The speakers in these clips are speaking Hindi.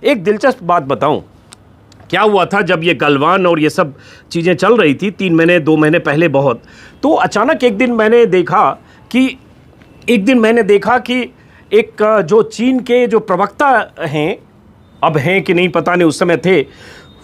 एक दिलचस्प बात बताऊं, क्या हुआ था जब ये गलवान और ये सब चीज़ें चल रही थी 3 महीने 2 महीने पहले बहुत, तो अचानक एक दिन मैंने देखा कि एक जो चीन के जो प्रवक्ता हैं, अब हैं कि नहीं पता नहीं, उस समय थे,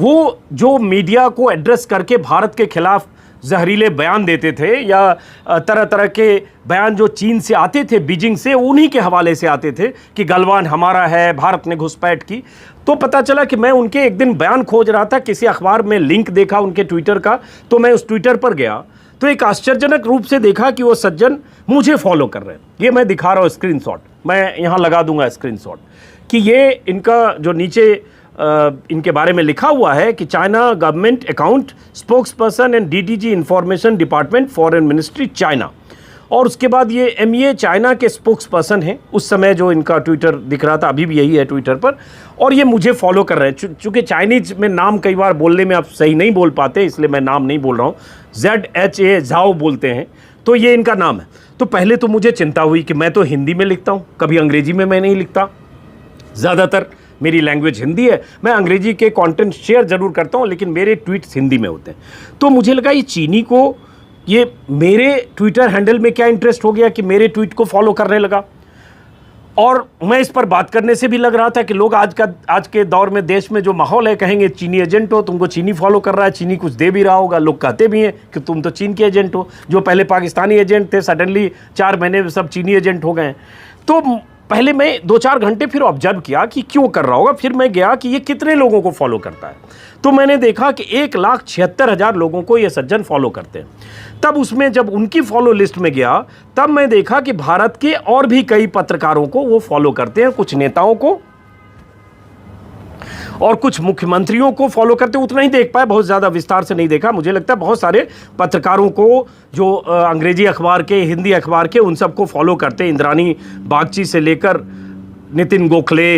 वो जो मीडिया को एड्रेस करके भारत के खिलाफ जहरीले बयान देते थे या तरह तरह के बयान जो चीन से आते थे, बीजिंग से, उन्हीं के हवाले से आते थे कि गलवान हमारा है, भारत ने घुसपैठ की। तो पता चला कि मैं उनके एक दिन बयान खोज रहा था, किसी अखबार में लिंक देखा उनके ट्विटर का, तो मैं उस ट्विटर पर गया तो एक आश्चर्यजनक रूप से देखा कि वो सज्जन मुझे फॉलो कर रहे हैं। ये मैं दिखा रहा हूँ स्क्रीनशॉट, मैं यहाँ लगा दूंगा स्क्रीनशॉट, कि ये इनका जो नीचे इनके बारे में लिखा हुआ है कि China government account spokes person and DDG information department foreign ministry China, और उसके बाद ये एमईए चाइना के स्पोक्स पर्सन हैं। उस समय जो इनका ट्विटर दिख रहा था, अभी भी यही है ट्विटर पर, और ये मुझे फॉलो कर रहे हैं। चूँकि चाइनीज में नाम कई बार बोलने में आप सही नहीं बोल पाते, इसलिए मैं नाम नहीं बोल रहा हूँ, ZHA झाओ बोलते हैं, तो ये इनका नाम है। तो पहले तो मुझे चिंता हुई कि मैं तो हिंदी में लिखता हूँ, कभी अंग्रेजी में मैं नहीं लिखता, ज़्यादातर मेरी लैंग्वेज हिंदी है, मैं अंग्रेजी के कंटेंट शेयर ज़रूर करता हूँ, लेकिन मेरे ट्वीट्स हिंदी में होते हैं। तो मुझे लगा ये चीनी को ये मेरे ट्विटर हैंडल में क्या इंटरेस्ट हो गया कि मेरे ट्वीट को फॉलो करने लगा, और मैं इस पर बात करने से भी लग रहा था कि लोग आज के दौर में देश में जो माहौल है, कहेंगे चीनी एजेंट हो, तुमको चीनी फॉलो कर रहा है, चीनी कुछ दे भी रहा होगा। लोग कहते भी हैं कि तुम तो चीन के एजेंट हो, जो पहले पाकिस्तानी एजेंट थे सडनली 4 महीने में सब चीनी एजेंट हो गए। तो पहले मैं 2-4 घंटे फिर ऑब्जर्व किया कि क्यों कर रहा होगा, फिर मैं गया कि ये कितने लोगों को फॉलो करता है। तो मैंने देखा कि 1,76,000 लोगों को ये सज्जन फॉलो करते हैं। तब उसमें जब उनकी फॉलो लिस्ट में गया, तब मैं देखा कि भारत के और भी कई पत्रकारों को वो फॉलो करते हैं, कुछ नेताओं को और कुछ मुख्यमंत्रियों को फॉलो करते। उतना ही देख पाए, बहुत ज़्यादा विस्तार से नहीं देखा। मुझे लगता है बहुत सारे पत्रकारों को, जो अंग्रेजी अखबार के, हिंदी अखबार के, उन सबको फॉलो करते हैं। इंद्राणी बागची से लेकर नितिन गोखले,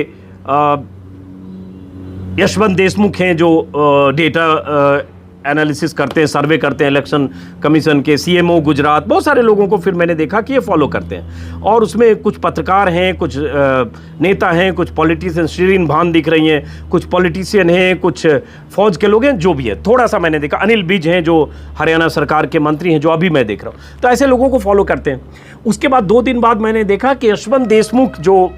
यशवंत देशमुख हैं जो डेटा एनालिसिस करते हैं, सर्वे करते हैं इलेक्शन कमीशन के, CMO गुजरात, बहुत सारे लोगों को फिर मैंने देखा कि ये फॉलो करते हैं। और उसमें कुछ पत्रकार हैं, कुछ नेता हैं, कुछ पॉलिटिशियन, शिरीन भान दिख रही हैं, कुछ पॉलिटिशियन हैं, कुछ फौज के लोग हैं, जो भी है थोड़ा सा मैंने देखा। अनिल विज हैं जो हरियाणा सरकार के मंत्री हैं, जो अभी मैं देख रहा हूँ। तो ऐसे लोगों को फॉलो करते हैं। उसके बाद 2 दिन बाद मैंने देखा कि यशवंत देशमुख जो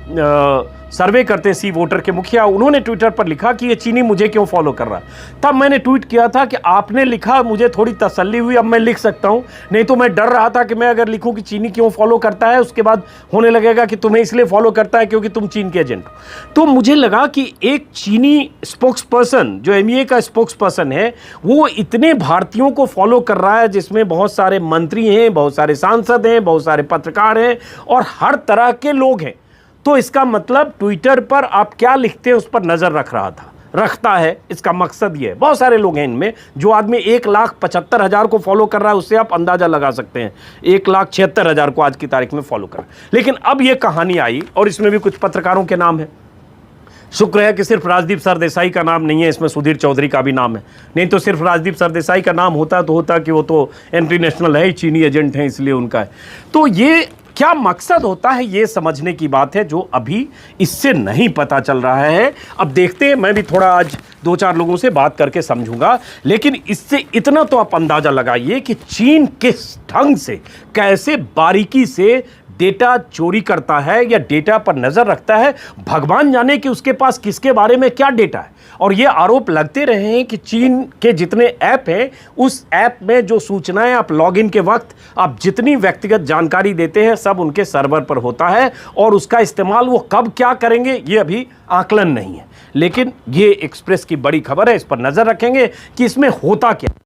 सर्वे करते हैं, सी वोटर के मुखिया, उन्होंने ट्विटर पर लिखा कि ये चीनी मुझे क्यों फॉलो कर रहा है। तब मैंने ट्वीट किया था कि आपने लिखा, मुझे थोड़ी तसल्ली हुई, अब मैं लिख सकता हूं। नहीं तो मैं डर रहा था कि मैं अगर लिखूं कि चीनी क्यों फॉलो करता है, उसके बाद होने लगेगा कि तुम्हें इसलिए फॉलो करता है क्योंकि तुम चीन के एजेंट हो। तो मुझे लगा कि एक चीनी स्पोक्स पर्सन, जो एमईए का स्पोक्स पर्सन है, वो इतने भारतीयों को फॉलो कर रहा है, जिसमें बहुत सारे मंत्री हैं, बहुत सारे सांसद हैं, बहुत सारे पत्रकार हैं और हर तरह के लोग हैं। तो इसका मतलब ट्विटर पर आप क्या लिखते हैं उस पर नज़र रखता है। इसका मकसद ये है। बहुत सारे लोग हैं इनमें, जो आदमी 1,75,000 को फॉलो कर रहा है, उससे आप अंदाज़ा लगा सकते हैं 1,76,000 को आज की तारीख में फॉलो कर रहा है। लेकिन अब ये कहानी आई और इसमें भी कुछ पत्रकारों के नाम है। शुक्र है कि सिर्फ राजदीप सरदेसाई का नाम नहीं है, इसमें सुधीर चौधरी का भी नाम है। नहीं तो सिर्फ राजदीप सरदेसाई का नाम होता कि वो तो इंटरनेशनल है, चीनी एजेंट हैं, इसलिए उनका है। तो ये क्या मकसद होता है, ये समझने की बात है, जो अभी इससे नहीं पता चल रहा है। अब देखते हैं, मैं भी थोड़ा आज 2-4 लोगों से बात करके समझूंगा। लेकिन इससे इतना तो आप अंदाज़ा लगाइए कि चीन किस ढंग से, कैसे बारीकी से डेटा चोरी करता है या डेटा पर नज़र रखता है। भगवान जाने कि उसके पास किसके बारे में क्या डेटा है। और ये आरोप लगते रहे हैं कि चीन के जितने ऐप हैं, उस ऐप में जो सूचनाएं आप लॉगिन के वक्त आप जितनी व्यक्तिगत जानकारी देते हैं, सब उनके सर्वर पर होता है, और उसका इस्तेमाल वो कब क्या करेंगे ये अभी आकलन नहीं है। लेकिन ये एक्सप्रेस की बड़ी खबर है, इस पर नज़र रखेंगे कि इसमें होता क्या।